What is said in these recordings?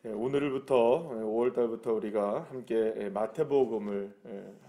오늘부터 5월달부터 우리가 함께 마태복음을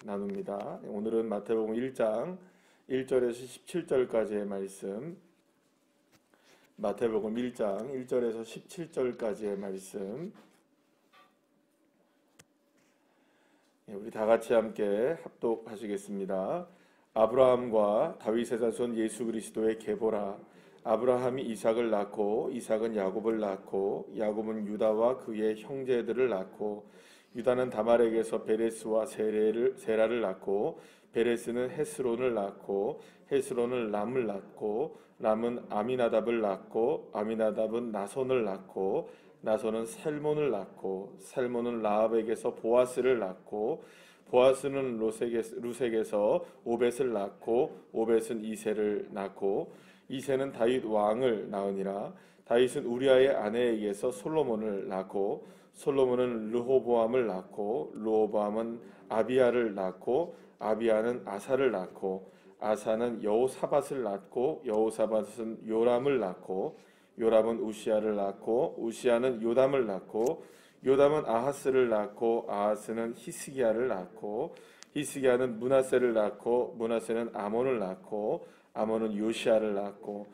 나눕니다. 오늘은 마태복음 1장 1절에서 17절까지의 말씀, 마태복음 1장 1절에서 17절까지의 말씀, 우리 다 같이 함께 합독하시겠습니다. 아브라함과 다윗의 자손 예수 그리스도의 계보라. 아브라함이 이삭을 낳고 이삭은 야곱을 낳고 야곱은 유다와 그의 형제들을 낳고 유다는 다말에게서 베레스와 세라를 낳고 베레스는 헤스론을 낳고 헤스론은 람을 낳고 람은 아미나답을 낳고 아미나답은 나손을 낳고 나손은 살몬을 낳고 살몬은 라합에게서 보아스를 낳고 보아스는 루색에서 오벳을 낳고 오벳은 이새를 낳고 이새는 다윗 왕을 낳으니라. 다윗은 우리아의 아내에게서 솔로몬을 낳고 솔로몬은 르호보암을 낳고 르호보암은 아비야를 낳고 아비야는 아사를 낳고 아사는 여호사밧을 낳고 여호사밧은 요람을 낳고 요람은 우시야를 낳고 우시야는 요담을 낳고 요담은 아하스를 낳고 아하스는 히스기야를 낳고 히스기야는 므낫세를 낳고 므낫세는 아몬을 낳고 아몬은 요시야를 낳고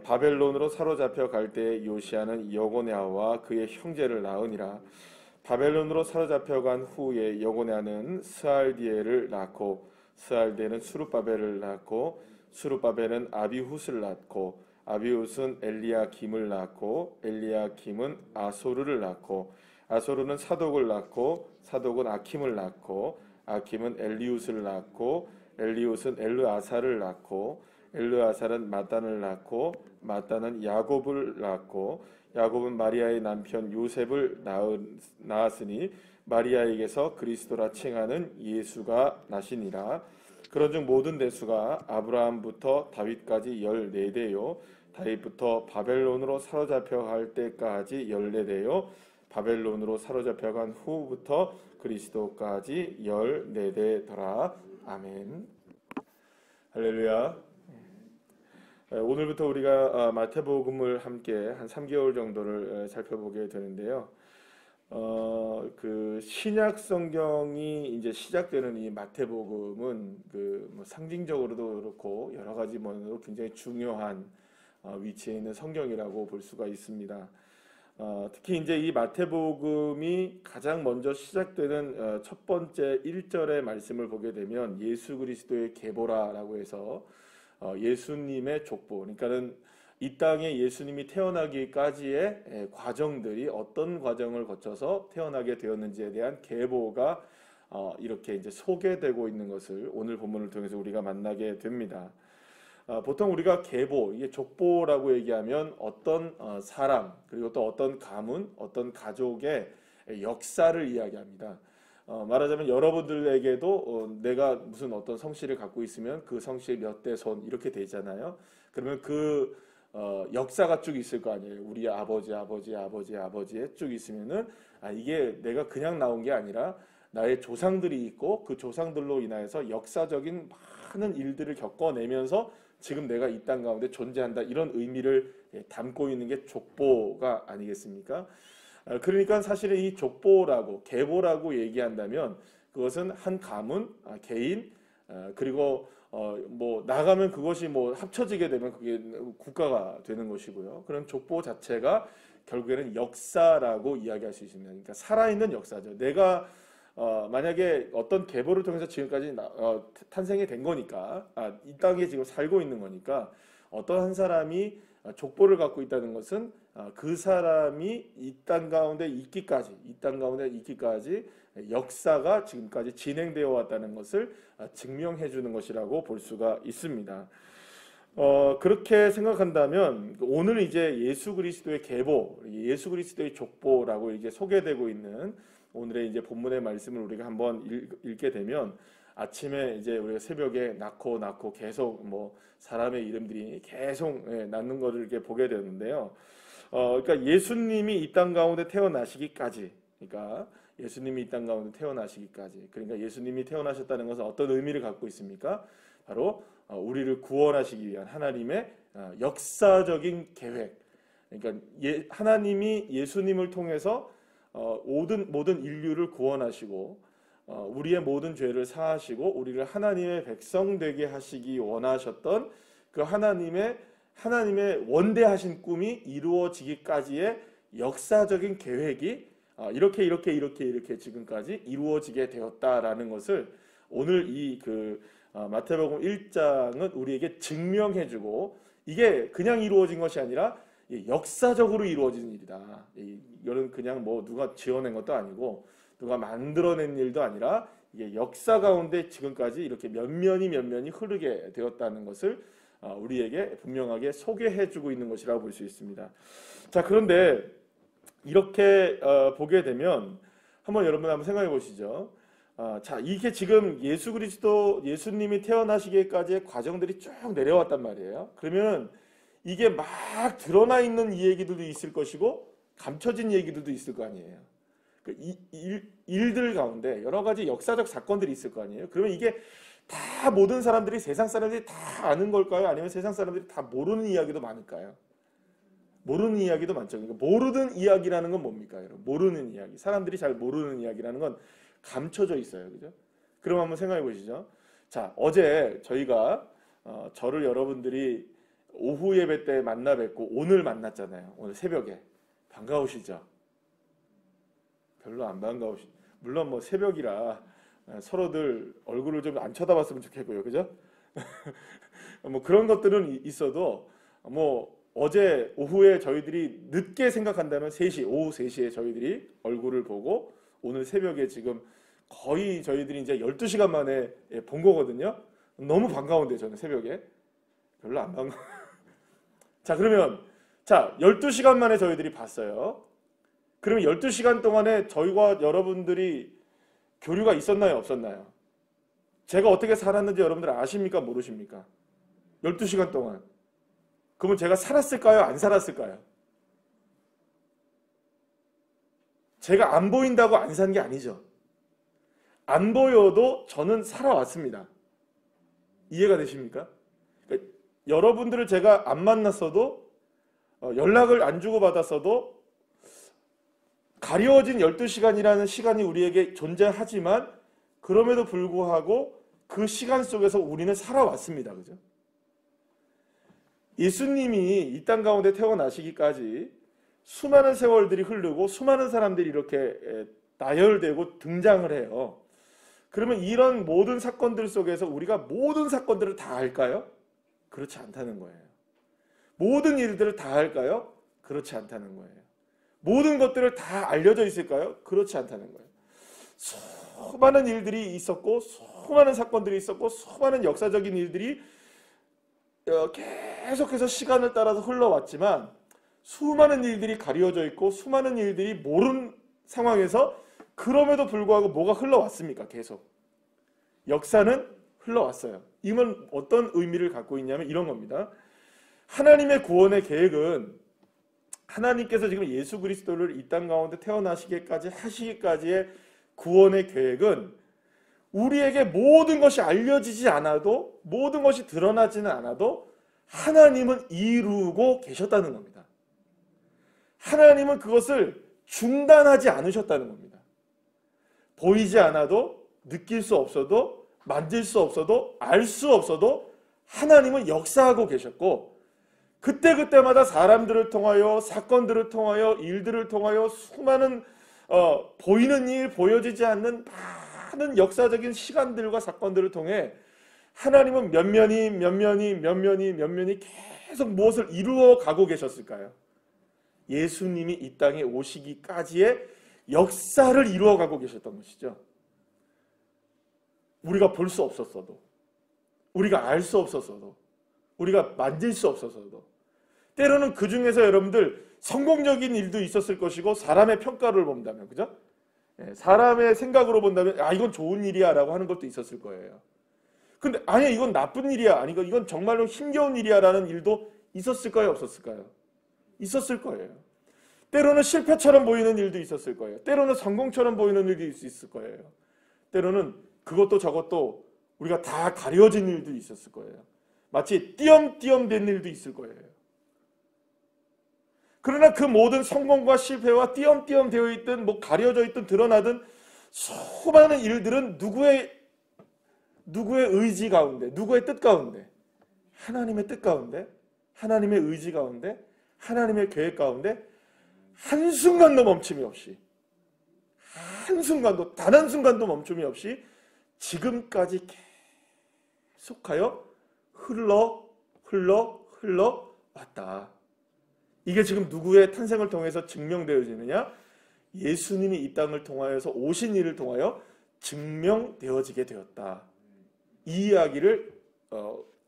바벨론으로 사로잡혀 갈 때 요시야는 여고냐와 그의 형제를 낳으니라. 바벨론으로 사로잡혀 간 후에 여고냐는 스알디엘을 낳고 스알디엘은 수룹바벨을 낳고 수룹바벨은 아비훗을 낳고 아비훗은 엘리야김을 낳고 엘리야김은 아소르를 낳고 아소르는 사독을 낳고 사독은 아킴을 낳고 아킴은 엘리훗을 낳고 엘리훗은 엘르아사를 낳고 엘르아사는 마단을 낳고 마단은 야곱을 낳고 야곱은 마리아의 남편 요셉을 낳았으니 마리아에게서 그리스도라 칭하는 예수가 나시니라. 그런즉 모든 대수가 아브라함부터 다윗까지 14대요 다윗부터 바벨론으로 사로잡혀 갈 때까지 14대요 바벨론으로 사로잡혀 간 후부터 그리스도까지 14대더라. 아멘. 할렐루야. 오늘부터 우리가 마태복음을 함께 한 3개월 정도를 살펴보게 되는데요. 그 신약 성경이 이제 시작되는 이 마태복음은 뭐 상징적으로도 그렇고 여러 가지 면으로 굉장히 중요한 위치에 있는 성경이라고 볼 수가 있습니다. 특히 이제 이 마태복음이 가장 먼저 시작되는 첫 번째 1절의 말씀을 보게 되면 예수 그리스도의 계보라라고 해서 예수님의 족보, 그러니까는 이 땅에 예수님이 태어나기까지의 과정들이 어떤 과정을 거쳐서 태어나게 되었는지에 대한 계보가 이렇게 이제 소개되고 있는 것을 오늘 본문을 통해서 우리가 만나게 됩니다. 보통 우리가 계보, 이게 족보라고 얘기하면 어떤 사람 그리고 또 어떤 가문, 어떤 가족의 역사를 이야기합니다. 말하자면 여러분들에게도 내가 무슨 어떤 성씨를 갖고 있으면 그 성씨의 몇 대 손 이렇게 되잖아요. 그러면 그 역사가 쭉 있을 거 아니에요. 우리 아버지에 쭉 있으면은 이게 내가 그냥 나온 게 아니라 나의 조상들이 있고 그 조상들로 인하여서 역사적인 많은 일들을 겪어내면서 지금 내가 이 땅 가운데 존재한다, 이런 의미를 담고 있는 게 족보가 아니겠습니까? 그러니까 사실은 이 족보라고 계보라고 얘기한다면 그것은 한 가문, 개인, 그리고 뭐 나가면 그것이 뭐 합쳐지게 되면 그게 국가가 되는 것이고요. 그런 족보 자체가 결국에는 역사라고 이야기할 수 있습니다. 그러니까 살아있는 역사죠. 내가 만약에 어떤 계보를 통해서 지금까지 탄생이 된 거니까, 이 땅에 지금 살고 있는 거니까 어떤 한 사람이 족보를 갖고 있다는 것은 그 사람이 이 땅 가운데 있기까지 역사가 지금까지 진행되어 왔다는 것을 증명해 주는 것이라고 볼 수가 있습니다. 그렇게 생각한다면 오늘 이제 예수 그리스도의 계보, 예수 그리스도의 족보라고 이게 소개되고 있는 오늘의 이제 본문의 말씀을 우리가 한번 읽게 되면, 아침에 이제 우리가 새벽에 낳고 계속 뭐 사람의 이름들이 계속 낳는 것을 이렇게 보게 되는데요. 그러니까 예수님이 이 땅 가운데 태어나시기까지, 그러니까 예수님이 태어나셨다는 것은 어떤 의미를 갖고 있습니까? 바로 우리를 구원하시기 위한 하나님의 역사적인 계획. 그러니까 하나님이 예수님을 통해서 모든 인류를 구원하시고 우리의 모든 죄를 사하시고 우리를 하나님의 백성 되게 하시기 원하셨던 그 하나님의 원대하신 꿈이 이루어지기까지의 역사적인 계획이 이렇게 지금까지 이루어지게 되었다라는 것을 오늘 이 마태복음 1장은 우리에게 증명해주고, 이게 그냥 이루어진 것이 아니라 역사적으로 이루어진 일이다. 이거는 그냥 뭐 누가 지어낸 것도 아니고 누가 만들어낸 일도 아니라 이게 역사 가운데 지금까지 이렇게 면면이 흐르게 되었다는 것을 우리에게 분명하게 소개해주고 있는 것이라고 볼 수 있습니다. 자, 그런데 이렇게 보게 되면 여러분 한번 생각해 보시죠. 자, 이게 지금 예수님이 태어나시기까지의 과정들이 쭉 내려왔단 말이에요. 그러면 이게 막 드러나 있는 이 얘기들도 있을 것이고 감춰진 얘기들도 있을 거 아니에요. 일들 가운데 여러 가지 역사적 사건들이 있을 거 아니에요. 그러면 이게 다 모든 사람들이, 세상 사람들이 다 아는 걸까요? 아니면 세상 사람들이 다 모르는 이야기도 많을까요? 모르는 이야기도 많죠. 그러니까 모르는 이야기라는 건 뭡니까, 여러분? 모르는 이야기. 사람들이 잘 모르는 이야기라는 건 감춰져 있어요. 그죠? 그럼 한번 생각해 보시죠. 자, 어제 저희가 저를 여러분들이 오후 예배 때 만나 뵙고 오늘 만났잖아요. 오늘 새벽에. 반가우시죠? 별로 안 반가우시죠? 물론 뭐 새벽이라 서로들 얼굴을 좀 안 쳐다봤으면 좋겠고요. 그죠? 뭐 그런 것들은 있어도 뭐 어제 오후에 저희들이 늦게 생각한다면 오후 3시에 저희들이 얼굴을 보고 오늘 새벽에 지금 거의 저희들이 이제 12시간 만에 본 거거든요. 너무 반가운데 저는 새벽에. 별로 안 반가워. 자, 그러면 12시간 만에 저희들이 봤어요. 그러면 12시간 동안에 저희와 여러분들이 교류가 있었나요? 없었나요? 제가 어떻게 살았는지 여러분들 아십니까? 모르십니까? 12시간 동안. 그러면 제가 살았을까요? 안 살았을까요? 제가 안 보인다고 안 산 게 아니죠. 안 보여도 저는 살아왔습니다. 이해가 되십니까? 그러니까 여러분들을 제가 안 만났어도 연락을 안 주고받았어도 가려진 12시간이라는 시간이 우리에게 존재하지만 그럼에도 불구하고 그 시간 속에서 우리는 살아왔습니다. 그죠? 예수님이 이 땅 가운데 태어나시기까지 수많은 세월들이 흐르고 수많은 사람들이 이렇게 나열되고 등장을 해요. 그러면 이런 모든 사건들 속에서 우리가 모든 사건들을 다 알까요? 그렇지 않다는 거예요. 모든 일들을 다 알까요? 그렇지 않다는 거예요. 모든 것들을 다 알려져 있을까요? 그렇지 않다는 거예요. 수많은 일들이 있었고 수많은 사건들이 있었고 수많은 역사적인 일들이 계속해서 시간을 따라서 흘러왔지만 수많은 일들이 가려져 있고 수많은 일들이 모르는 상황에서 그럼에도 불구하고 뭐가 흘러왔습니까? 계속. 역사는 흘러왔어요. 이건 어떤 의미를 갖고 있냐면 이런 겁니다. 하나님의 구원의 계획은 하나님께서 지금 예수 그리스도를 이 땅 가운데 태어나시기까지 하시기까지의 구원의 계획은 우리에게 모든 것이 알려지지 않아도 모든 것이 드러나지는 않아도 하나님은 이루고 계셨다는 겁니다. 하나님은 그것을 중단하지 않으셨다는 겁니다. 보이지 않아도 느낄 수 없어도 만질 수 없어도 알 수 없어도 하나님은 역사하고 계셨고 그때그때마다 사람들을 통하여 사건들을 통하여 일들을 통하여 수많은 보이는 일 보여지지 않는 많은 역사적인 시간들과 사건들을 통해 하나님은 면면이 계속 무엇을 이루어 가고 계셨을까요? 예수님이 이 땅에 오시기까지의 역사를 이루어 가고 계셨던 것이죠. 우리가 볼 수 없었어도 우리가 알 수 없었어도 우리가 만질 수 없었어도 때로는 그 중에서 여러분들 성공적인 일도 있었을 것이고 사람의 평가를 본다면 그죠? 사람의 생각으로 본다면 이건 좋은 일이야 라고 하는 것도 있었을 거예요. 근데 아니야 이건 나쁜 일이야 아니 이건 정말로 힘겨운 일이야 라는 일도 있었을까요? 없었을까요? 있었을 거예요. 때로는 실패처럼 보이는 일도 있었을 거예요. 때로는 성공처럼 보이는 일도 있을 거예요. 때로는 그것도 저것도 우리가 다 가려진 일도 있었을 거예요. 마치 띄엄띄엄 된 일도 있을 거예요. 그러나 그 모든 성공과 실패와 띄엄띄엄 되어 있든 뭐 가려져 있든 드러나든 수많은 일들은 누구의 의지 가운데, 누구의 뜻 가운데, 하나님의 뜻 가운데, 하나님의 의지 가운데, 하나님의 계획 가운데 한순간도 멈춤이 없이, 한순간도, 단 한순간도 멈춤이 없이 지금까지 계속하여 흘러 왔다. 이게 지금 누구의 탄생을 통해서 증명되어지느냐? 예수님이 이 땅을 통하여서 오신 일을 통하여 증명되어지게 되었다. 이 이야기를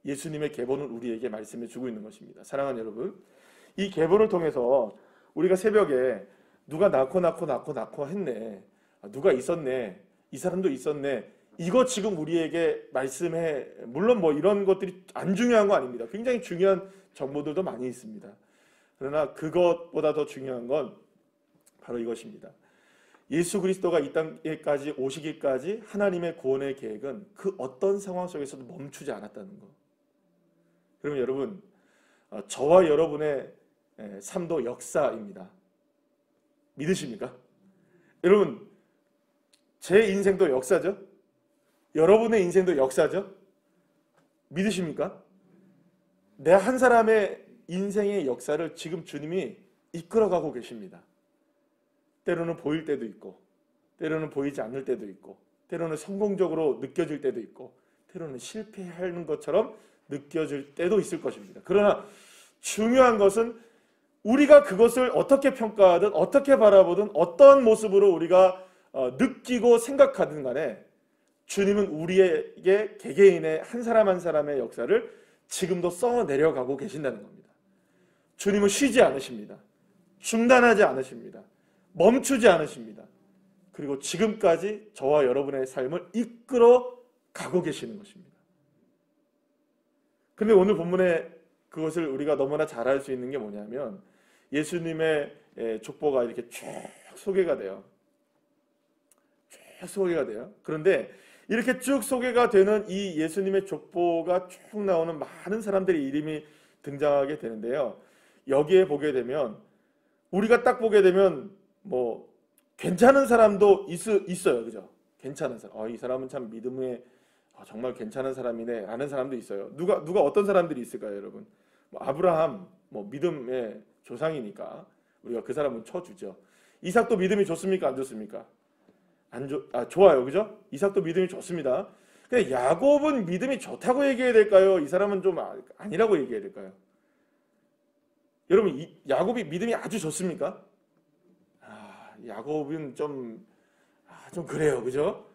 예수님의 계보는 우리에게 말씀해 주고 있는 것입니다. 사랑하는 여러분, 이 계보를 통해서 우리가 새벽에 누가 낳고 했네, 누가 있었네, 이 사람도 있었네, 이거 지금 우리에게 말씀해, 물론 뭐 이런 것들이 안 중요한 거 아닙니다. 굉장히 중요한 정보들도 많이 있습니다. 그러나 그것보다 더 중요한 건 바로 이것입니다. 예수 그리스도가 이 땅에까지 오시기까지 하나님의 구원의 계획은 그 어떤 상황 속에서도 멈추지 않았다는 것. 그러면 여러분, 저와 여러분의 삶도 역사입니다. 믿으십니까? 여러분, 제 인생도 역사죠? 여러분의 인생도 역사죠? 믿으십니까? 내 한 사람의 인생의 역사를 지금 주님이 이끌어가고 계십니다. 때로는 보일 때도 있고, 때로는 보이지 않을 때도 있고, 때로는 성공적으로 느껴질 때도 있고, 때로는 실패하는 것처럼 느껴질 때도 있을 것입니다. 그러나 중요한 것은 우리가 그것을 어떻게 평가하든 어떻게 바라보든 어떤 모습으로 우리가 느끼고 생각하든 간에 주님은 우리에게 개개인의 한 사람 한 사람의 역사를 지금도 써 내려가고 계신다는 겁니다. 주님은 쉬지 않으십니다. 중단하지 않으십니다. 멈추지 않으십니다. 그리고 지금까지 저와 여러분의 삶을 이끌어 가고 계시는 것입니다. 근데 오늘 본문에 그것을 우리가 너무나 잘 알 수 있는 게 뭐냐면 예수님의 족보가 이렇게 쭉 소개가 돼요. 쭉 소개가 돼요. 그런데 이렇게 쭉 소개가 되는 이 예수님의 족보가 쭉 나오는 많은 사람들의 이름이 등장하게 되는데요. 여기에 보게 되면 우리가 딱 보게 되면 뭐 괜찮은 사람도 있어요. 그죠? 괜찮은 사람. 이 사람은 참 믿음에 정말 괜찮은 사람이네 라는 사람도 있어요. 누가 어떤 사람들이 있을까요, 여러분? 뭐 아브라함, 뭐 믿음의 조상이니까 우리가 그 사람은 쳐주죠. 이삭도 믿음이 좋습니까? 안 좋습니까? 좋아요. 그죠? 이삭도 믿음이 좋습니다. 근데 야곱은 믿음이 좋다고 얘기해야 될까요? 이 사람은 좀 아니라고 얘기해야 될까요? 여러분, 야곱이 믿음이 아주 좋습니까? 야곱은 좀 그래요. 그죠?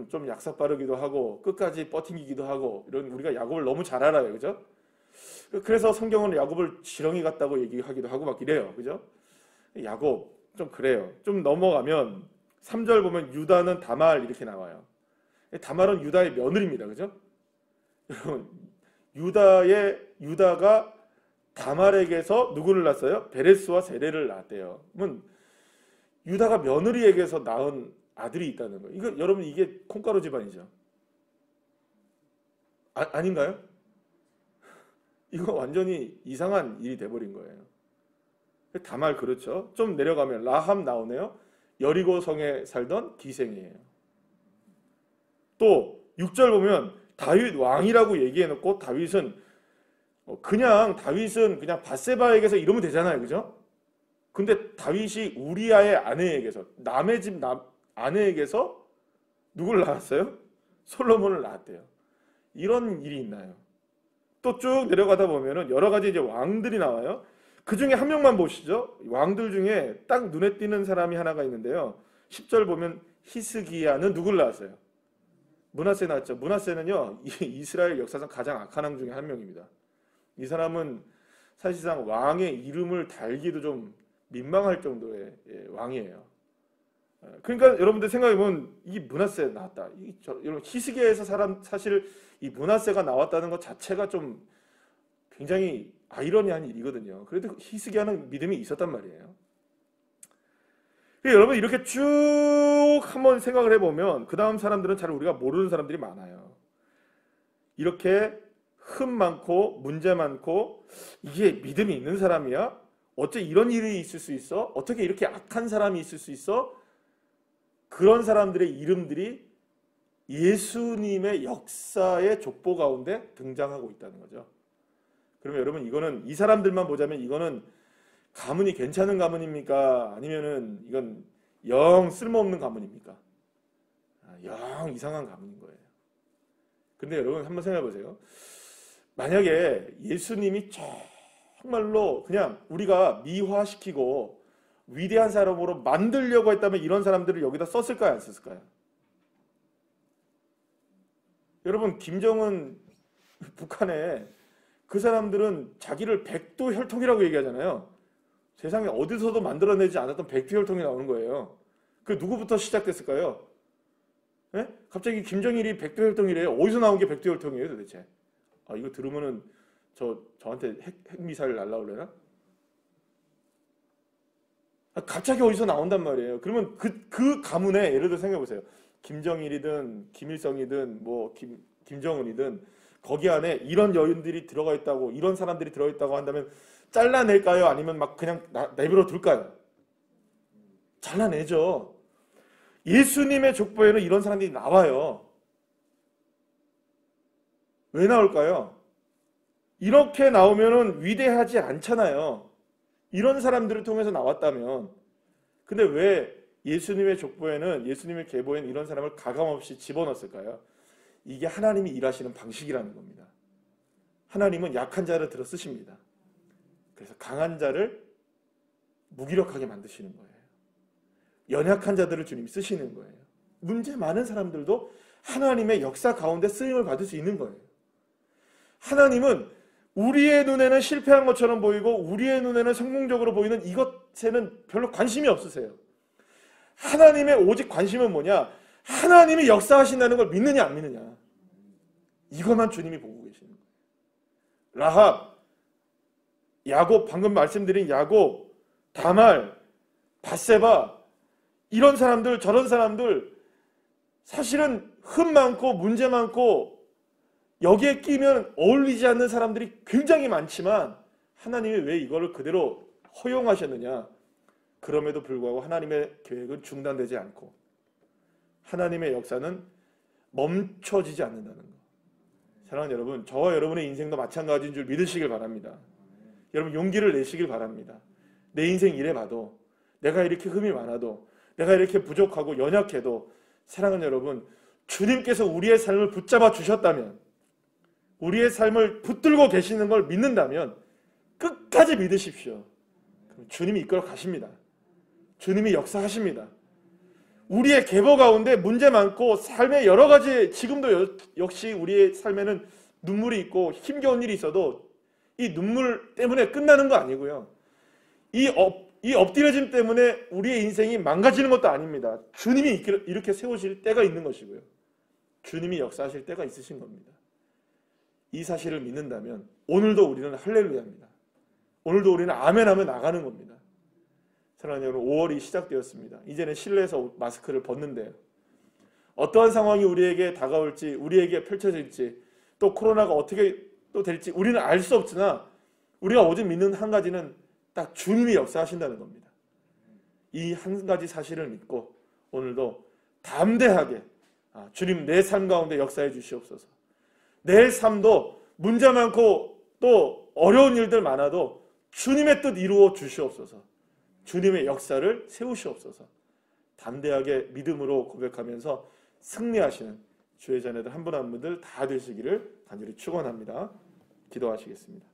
좀 약삭빠르기도 하고 끝까지 버티기도 하고 이런 우리가 야곱을 너무 잘 알아요. 그죠? 그래서 성경은 야곱을 지렁이 같다고 얘기하기도 하고 막 이래요. 그죠? 야곱 좀 그래요. 좀 넘어가면 3절 보면 유다는 다말 이렇게 나와요. 다말은 유다의 며느리입니다. 그죠? 여러분, 유다가 다말에게서 누구를 낳았어요? 베레스와 세레를 낳았대요. 그러면 유다가 며느리에게서 낳은 아들이 있다는 거예요. 여러분, 이게 콩가루 집안이죠. 아닌가요? 이거 완전히 이상한 일이 돼버린 거예요. 다말 그렇죠. 좀 내려가면 라함 나오네요. 여리고 성에 살던 기생이에요. 또 6절 보면 다윗 왕이라고 얘기해놓고 다윗은 그냥 밧세바에게서 이러면 되잖아요. 그죠? 근데 다윗이 우리아의 아내에게서 남의 집 아내에게서 누굴 낳았어요? 솔로몬을 낳았대요. 이런 일이 있나요? 또 쭉 내려가다 보면은 여러 가지 이제 왕들이 나와요. 그 중에 한 명만 보시죠. 왕들 중에 딱 눈에 띄는 사람이 하나가 있는데요. 10절 보면 히스기야는 누굴 낳았어요? 므낫세 낳았죠. 므낫세는요, 이스라엘 역사상 가장 악한 왕 중에 한 명입니다. 이 사람은 사실상 왕의 이름을 달기도 좀 민망할 정도의 왕이에요. 그러니까 여러분들 생각해보면 이 므낫세 나왔다. 여러분, 히스기야에서 사실 이 므낫세가 나왔다는 것 자체가 좀 굉장히 아이러니한 일이거든요. 그래도 히스기야는 믿음이 있었단 말이에요. 여러분, 이렇게 쭉 한번 생각을 해보면 그 다음 사람들은 잘 우리가 모르는 사람들이 많아요. 이렇게 흠 많고 문제 많고 이게 믿음이 있는 사람이야? 어째 이런 일이 있을 수 있어? 어떻게 이렇게 악한 사람이 있을 수 있어? 그런 사람들의 이름들이 예수님의 역사의 족보 가운데 등장하고 있다는 거죠. 그러면 여러분, 이거는 이 사람들만 보자면 이거는 가문이 괜찮은 가문입니까? 아니면은 이건 영 쓸모없는 가문입니까? 영 이상한 가문인 거예요. 근데 여러분 한번 생각해 보세요. 만약에 예수님이 정말로 그냥 우리가 미화시키고 위대한 사람으로 만들려고 했다면 이런 사람들을 여기다 썼을까요? 안 썼을까요? 여러분, 김정은 북한에 그 사람들은 자기를 백도 혈통이라고 얘기하잖아요. 세상에 어디서도 만들어내지 않았던 백도 혈통이 나오는 거예요. 그 누구부터 시작됐을까요? 예? 갑자기 김정일이 백도 혈통이래요. 어디서 나온 게 백도 혈통이에요 도대체? 이거 들으면은 저한테 핵미사일 날라올래나? 갑자기 어디서 나온단 말이에요. 그러면 그 가문에 예를 들어 생각해 보세요. 김정일이든 김일성이든 뭐 김정은이든 거기 안에 이런 여인들이 들어가 있다고, 이런 사람들이 들어 있다고 한다면 잘라낼까요? 아니면 막 그냥 내버려 둘까요? 잘라내죠. 예수님의 족보에는 이런 사람들이 나와요. 왜 나올까요? 이렇게 나오면은 위대하지 않잖아요. 이런 사람들을 통해서 나왔다면. 근데 왜 예수님의 족보에는, 예수님의 계보에는 이런 사람을 가감없이 집어넣었을까요? 이게 하나님이 일하시는 방식이라는 겁니다. 하나님은 약한 자를 들어 쓰십니다. 그래서 강한 자를 무기력하게 만드시는 거예요. 연약한 자들을 주님이 쓰시는 거예요. 문제 많은 사람들도 하나님의 역사 가운데 쓰임을 받을 수 있는 거예요. 하나님은 우리의 눈에는 실패한 것처럼 보이고 우리의 눈에는 성공적으로 보이는 이것에는 별로 관심이 없으세요. 하나님의 오직 관심은 뭐냐? 하나님이 역사하신다는 걸 믿느냐 안 믿느냐. 이것만 주님이 보고 계시는 거예요. 라합, 야곱, 방금 말씀드린 야곱, 다말, 밧세바, 이런 사람들 저런 사람들 사실은 흠 많고 문제 많고 여기에 끼면 어울리지 않는 사람들이 굉장히 많지만 하나님이 왜 이거를 그대로 허용하셨느냐? 그럼에도 불구하고 하나님의 계획은 중단되지 않고 하나님의 역사는 멈춰지지 않는다는 것. 사랑하는 여러분, 저와 여러분의 인생도 마찬가지인 줄 믿으시길 바랍니다. 여러분 용기를 내시길 바랍니다. 내 인생 이래봐도, 내가 이렇게 흠이 많아도, 내가 이렇게 부족하고 연약해도 사랑하는 여러분, 주님께서 우리의 삶을 붙잡아 주셨다면, 우리의 삶을 붙들고 계시는 걸 믿는다면 끝까지 믿으십시오. 주님이 이끌어 가십니다. 주님이 역사하십니다. 우리의 계보 가운데 문제 많고 삶의 여러 가지, 지금도 역시 우리의 삶에는 눈물이 있고 힘겨운 일이 있어도 이 눈물 때문에 끝나는 거 아니고요. 이 엎드려짐 때문에 우리의 인생이 망가지는 것도 아닙니다. 주님이 이렇게 세우실 때가 있는 것이고요. 주님이 역사하실 때가 있으신 겁니다. 이 사실을 믿는다면 오늘도 우리는 할렐루야입니다. 오늘도 우리는 아멘하며 나가는 겁니다. 사랑하는 여러분, 5월이 시작되었습니다. 이제는 실내에서 마스크를 벗는데요. 어떠한 상황이 우리에게 다가올지, 우리에게 펼쳐질지, 또 코로나가 어떻게 또 될지 우리는 알 수 없으나 우리가 오직 믿는 한 가지는 딱 주님이 역사하신다는 겁니다. 이 한 가지 사실을 믿고 오늘도 담대하게 주님 내 삶 가운데 역사해 주시옵소서. 내 삶도 문제 많고 또 어려운 일들 많아도 주님의 뜻 이루어 주시옵소서. 주님의 역사를 세우시옵소서. 담대하게 믿음으로 고백하면서 승리하시는 주의 자녀들 한 분 한 분들 다 되시기를 간절히 축원합니다. 기도하시겠습니다.